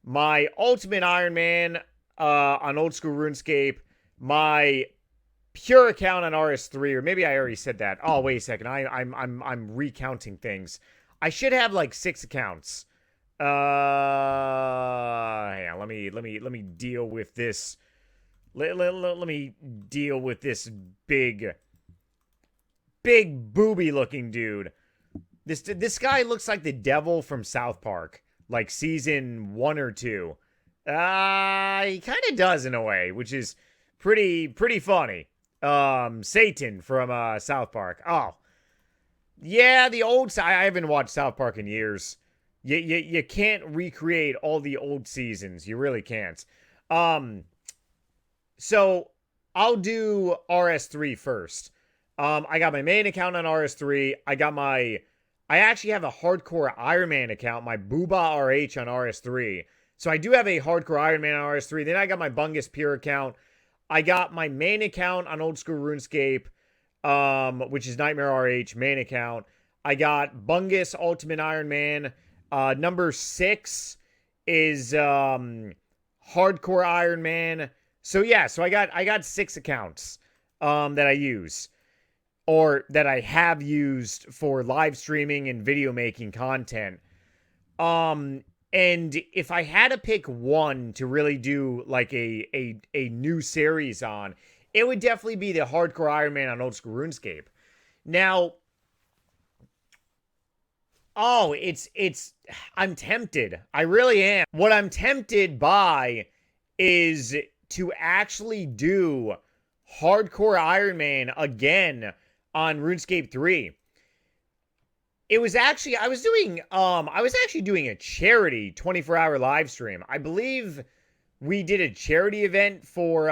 my ultimate Ironman on Old School RuneScape, my pure account on RS3, or maybe I already said that. Oh, wait a second. I'm recounting things. I should have like 6 accounts. Hang on, let me deal with this. Let me deal with this big booby looking dude. This guy looks like the devil from South Park, like season 1 or 2. He kind of does in a way, which is pretty funny. Satan from South Park. Oh, yeah, the old. I haven't watched South Park in years. You can't recreate all the old seasons. You really can't. So I'll do RS3 first. I got my main account on RS3. I actually have a hardcore Ironman account, my Booba RH on RS3. So I do have a hardcore Ironman on RS3. Then I got my Bungus Pure account. I got my main account on Old School RuneScape, which is NightmareRH main account. I got Bungus Ultimate Ironman. Number 6 is Hardcore Ironman. So yeah, so I got 6 accounts that I use, or that I have used for live streaming and video making content. And if I had to pick one to really do like a new series on, it would definitely be the Hardcore Ironman on Old School RuneScape. Now, I'm tempted. I really am. What I'm tempted by is to actually do Hardcore Ironman again on RuneScape 3. It was actually, I was actually doing a charity 24-hour live stream. I believe we did a charity event for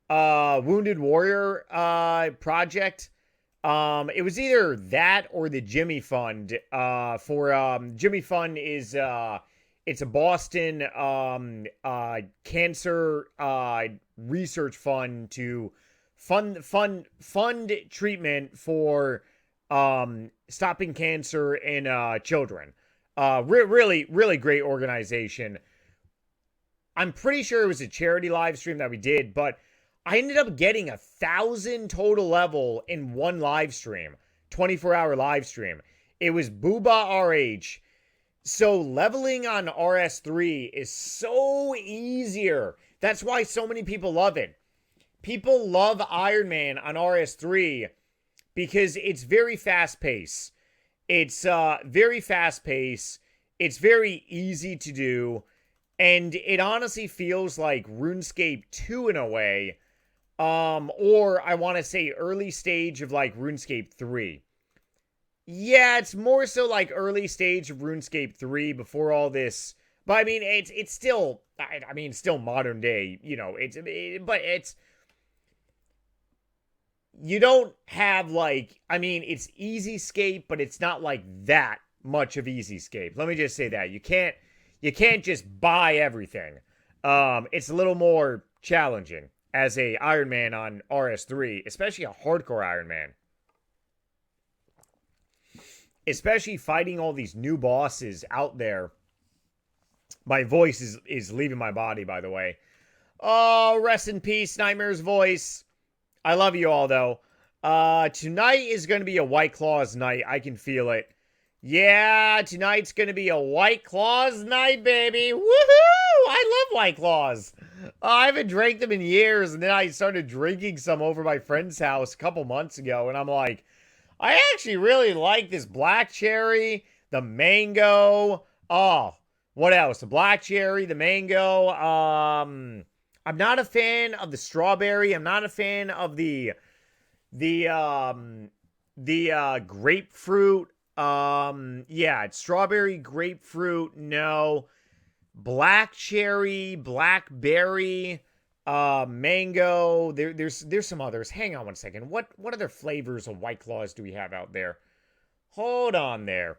Wounded Warrior project. It was either that or the Jimmy Fund. For Jimmy Fund is it's a Boston cancer research fund to fund treatment for stopping cancer in children. Really great organization. I'm pretty sure it was a charity live stream that we did, but I ended up getting 1,000 total level in one live stream, 24-hour live stream. It was Booba RH. So leveling on RS3 is so easier. That's why so many people love it. People love Ironman on RS3 because it's very fast paced. It's very fast paced. It's very easy to do. And it honestly feels like RuneScape 2 in a way. Or I want to say early stage of like RuneScape 3. Yeah, it's more so like early stage of RuneScape 3 before all this. But I mean, it's still, I mean, still modern day, you know, but it's, you don't have like, I mean, it's Easyscape, but it's not like that much of Easyscape. Let me just say that. You can't just buy everything. It's a little more challenging as a Iron Man on RS3, especially a hardcore Iron Man. Especially fighting all these new bosses out there. My voice is leaving my body, by the way. Oh, rest in peace, Nightmare's voice. I love you all, though. Tonight is going to be a White Claws night. I can feel it. Yeah, tonight's going to be a White Claws night, baby. Woohoo! I love White Claws. I haven't drank them in years, and then I started drinking some over my friend's house a couple months ago, and I'm like, I actually really like this black cherry, the mango. Oh, what else? The black cherry, the mango. I'm not a fan of the strawberry. I'm not a fan of the grapefruit. Yeah, it's strawberry, grapefruit. No, black cherry, blackberry. Mango. There's some others. Hang on one second. What other flavors of White Claws do we have out there? Hold on there.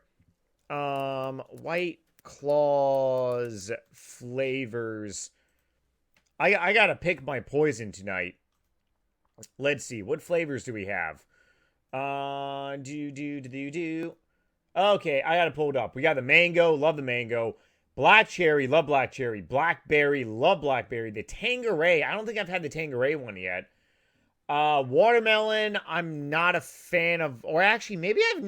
White Claws flavors. I gotta pick my poison tonight. Let's see. What flavors do we have? Okay, I gotta pull it up. We got the mango. Love the mango. Black cherry, love black cherry. Blackberry, love blackberry. The Tanqueray, I don't think I've had the Tanqueray one yet. Watermelon, I'm not a fan of, or actually, maybe I haven't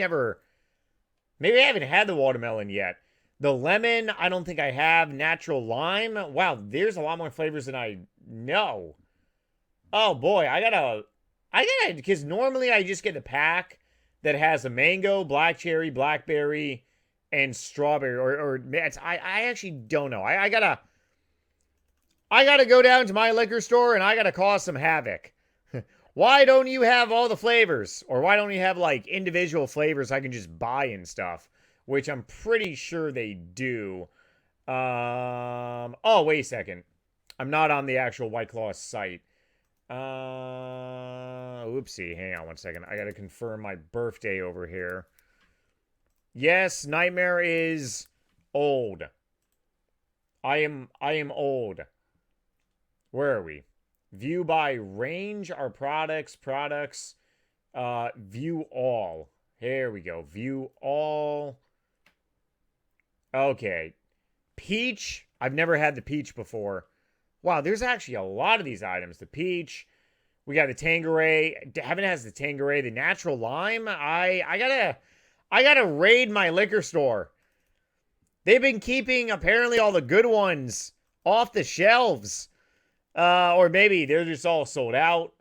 had the watermelon yet. The lemon, I don't think I have. Natural lime, wow, there's a lot more flavors than I know. Oh boy, I gotta, because normally I just get the pack that has a mango, black cherry, blackberry, and strawberry, or I actually don't know. I gotta go down to my liquor store and I gotta cause some havoc. Why don't you have all the flavors? Or why don't you have like individual flavors I can just buy and stuff? Which I'm pretty sure they do. Oh, wait a second. I'm not on the actual White Claw site. Oopsie. Hang on one second. I gotta confirm my birthday over here. Yes, Nightmare is old. I am old. Where are we? View by range, our products, view all. Here we go. View all. Okay. Peach. I've never had the peach before. Wow, there's actually a lot of these items. The peach. We got the Tanqueray. Heaven has the Tanqueray. The natural lime. I gotta raid my liquor store. They've been keeping apparently all the good ones off the shelves. Or maybe they're just all sold out.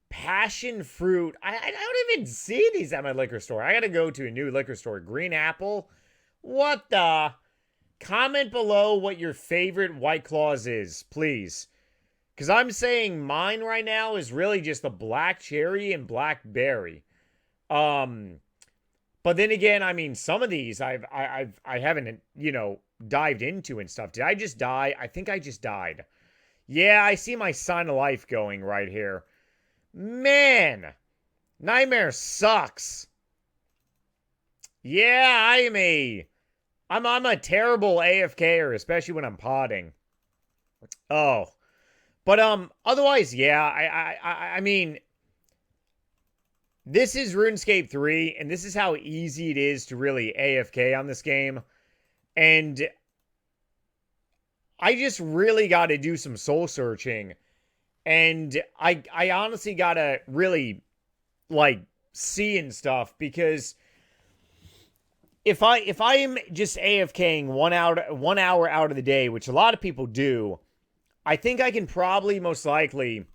Passion fruit. I don't even see these at my liquor store. I gotta go to a new liquor store. Green apple. What the? Comment below what your favorite White Claws is, please. Because I'm saying mine right now is really just the black cherry and blackberry. But then again, I mean, some of these I haven't, dived into and stuff. Did I just die? I think I just died. Yeah, I see my sign of life going right here. Man, Nightmare sucks. Yeah, I'm a terrible AFKer, especially when I'm podding. Oh, but otherwise, yeah, I mean, this is RuneScape 3, and this is how easy it is to really AFK on this game. And I just really got to do some soul searching. And I honestly got to really, see and stuff. Because if I am just AFKing 1 hour out of the day, which a lot of people do, I think I can probably most likely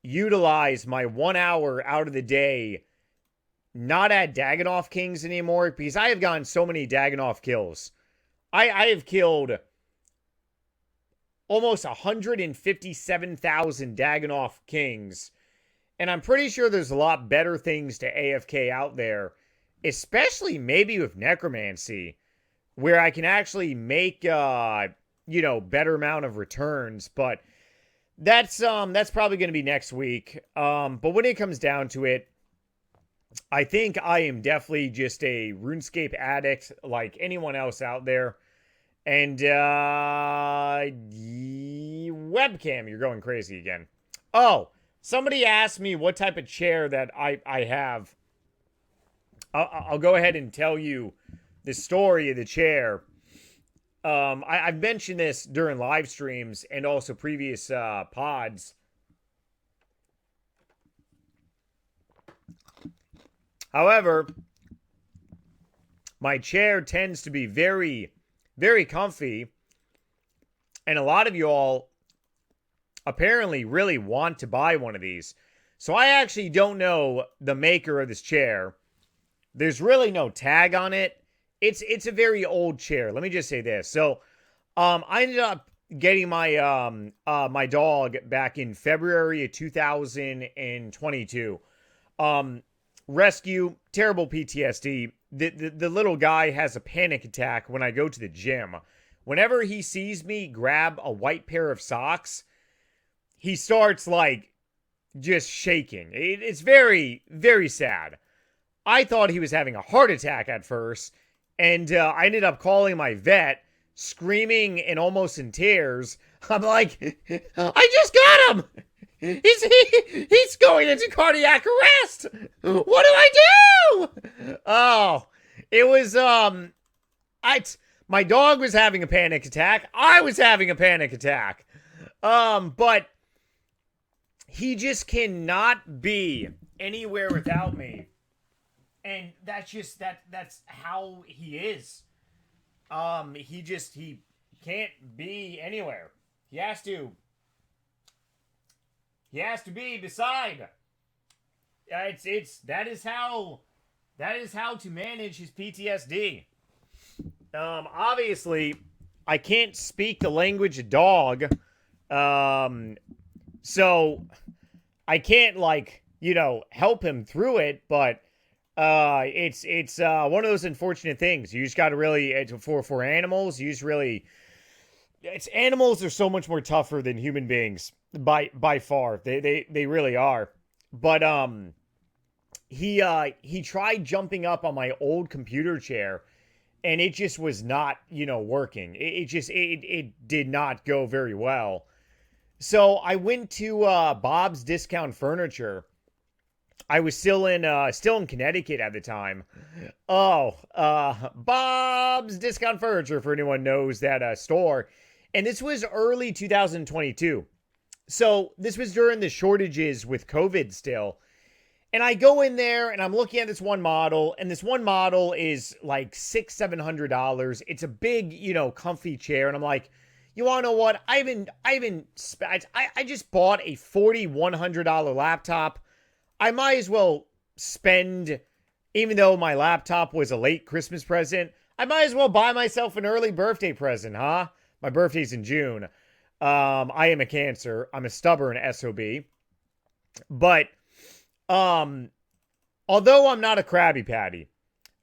utilize my 1 hour out of the day not at Dagannoth Kings anymore, because I have gotten so many Dagannoth kills. I have killed almost 157,000 Dagannoth Kings, and I'm pretty sure there's a lot better things to AFK out there, especially maybe with Necromancy, where I can actually make better amount of returns. But that's probably going to be next week. But when it comes down to it, I think I am definitely just a RuneScape addict like anyone else out there. And webcam, you're going crazy again. Oh, somebody asked me what type of chair that I have. I'll go ahead and tell you the story of the chair. I've mentioned this during live streams and also previous pods. However, my chair tends to be very, very comfy, and a lot of y'all apparently really want to buy one of these. So I actually don't know the maker of this chair. There's really no tag on it. It's a very old chair. Let me just say this. So, I ended up getting my my dog back in February of 2022. Rescue, terrible PTSD. The little guy has a panic attack when I go to the gym. Whenever he sees me grab a white pair of socks, he starts like just shaking. It's very, very sad. I thought he was having a heart attack at first, and I ended up calling my vet, screaming and almost in tears. I'm like, I just got him! He's going into cardiac arrest! What do I do? Oh, it was, my dog was having a panic attack. I was having a panic attack. But he just cannot be anywhere without me. And that's just, that's how he is. He can't be anywhere. He has to be beside. That is how to manage his PTSD. Obviously, I can't speak the language of dog. So I can't help him through it, but it's one of those unfortunate things. You just got to really, for animals, animals are so much more tougher than human beings by far. They really are. But he tried jumping up on my old computer chair, and it just was not working. It did not go very well. So I went to Bob's Discount Furniture. I was still in Connecticut at the time. Bob's Discount Furniture, for anyone knows that store. And this was early 2022. So this was during the shortages with COVID still. And I go in there and I'm looking at this one model, and this one model is like $600-700. It's a big, comfy chair. And I'm like, you want to know what? I just bought a $4,100 laptop. I might as well spend, even though my laptop was a late Christmas present, I might as well buy myself an early birthday present, huh? My birthday's in June. I am a Cancer. I'm a stubborn SOB. But, although I'm not a Krabby Patty,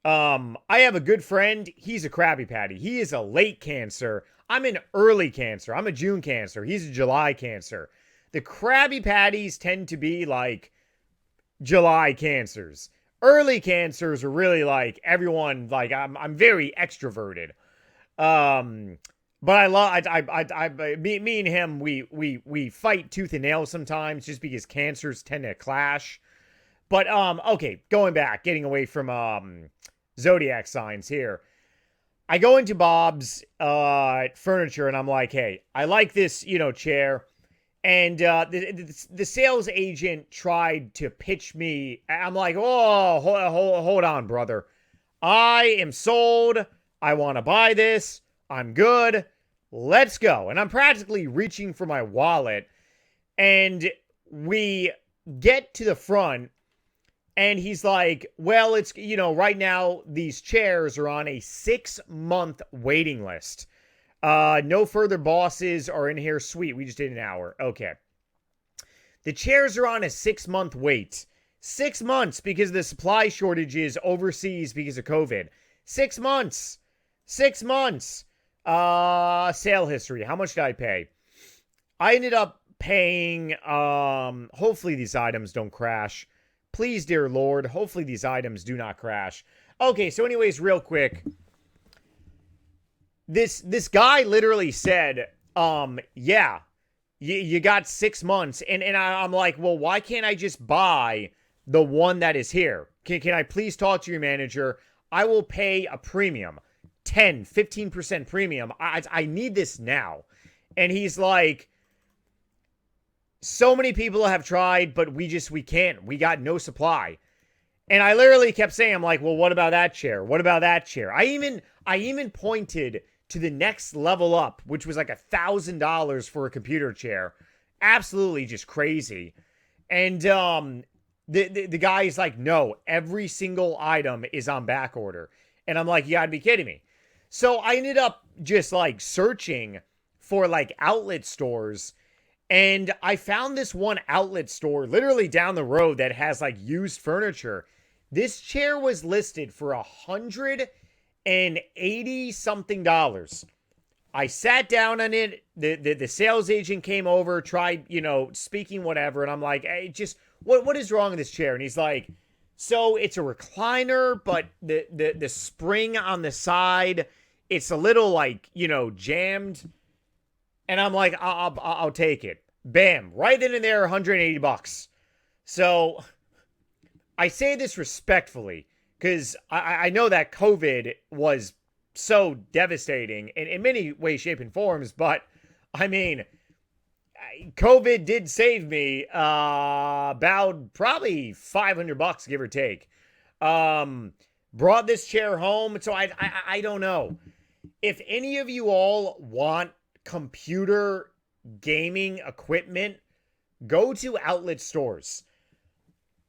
I have a good friend. He's a Krabby Patty. He is a late Cancer. I'm an early Cancer. I'm a June Cancer. He's a July Cancer. The Krabby Patties tend to be like July Cancers. Early Cancers are really like everyone, like I'm very extroverted. But me and him, we fight tooth and nail sometimes just because Cancers tend to clash. But, okay, getting away from, zodiac signs here. I go into Bob's, furniture and I'm like, hey, I like this, chair. And, the sales agent tried to pitch me. I'm like, oh, hold on, brother. I am sold. I want to buy this. I'm good. Let's go. And I'm practically reaching for my wallet. And we get to the front. And he's like, well, it's, right now these chairs are on a 6-month waiting list. No further bosses are in here. Sweet. We just did an hour. Okay. The chairs are on a 6-month wait. 6 months because of the supply shortages overseas because of COVID. 6 months. 6 months. Sale history. How much did I pay? I ended up paying, hopefully these items don't crash. Please, dear Lord, hopefully these items do not crash. Okay, so anyways, real quick. This guy literally said, yeah, you got 6 months. And I'm like, well, why can't I just buy the one that is here? Can I please talk to your manager? I will pay a premium. 10, 15% premium. I need this now. And he's like, so many people have tried, but we can't. We got no supply. And I literally kept saying, I'm like, well, what about that chair? What about that chair? I even pointed to the next level up, which was like $1,000 for a computer chair. Absolutely just crazy. And the guy's like, no, every single item is on back order. And I'm like, you gotta be kidding me. So I ended up just like searching for like outlet stores. And I found this one outlet store literally down the road that has like used furniture. This chair was listed for $180 something. I sat down on it. The sales agent came over, tried, speaking whatever. And I'm like, hey, just what is wrong with this chair? And he's like, so it's a recliner, but the spring on the side, it's a little like, jammed. And I'm like, I'll take it. Bam. Right then and there, $180. So I say this respectfully because I know that COVID was so devastating in many ways, shape, and forms. But I mean, COVID did save me about probably $500, give or take. Brought this chair home. So I don't know. If any of you all want computer gaming equipment, go to outlet stores.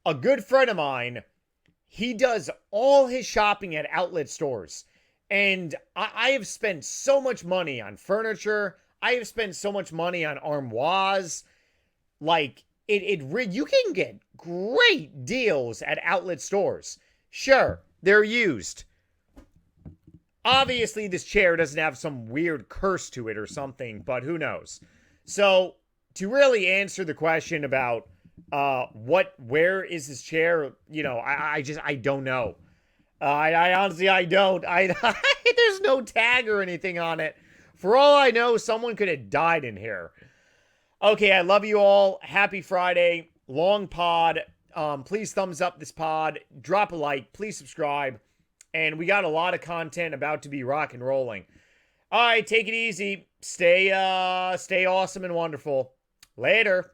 A good friend of mine, he does all his shopping at outlet stores. And I have spent so much money on furniture. I have spent so much money on armoires. Like, you can get great deals at outlet stores. Sure, they're used. Obviously, this chair doesn't have some weird curse to it or something, but who knows? So, to really answer the question about where is this chair, I don't know. I honestly, I don't. There's no tag or anything on it. For all I know, someone could have died in here. Okay, I love you all. Happy Friday. Long pod. Please thumbs up this pod. Drop a like. Please subscribe. And we got a lot of content about to be rock and rolling. All right, take it easy. Stay awesome and wonderful. Later.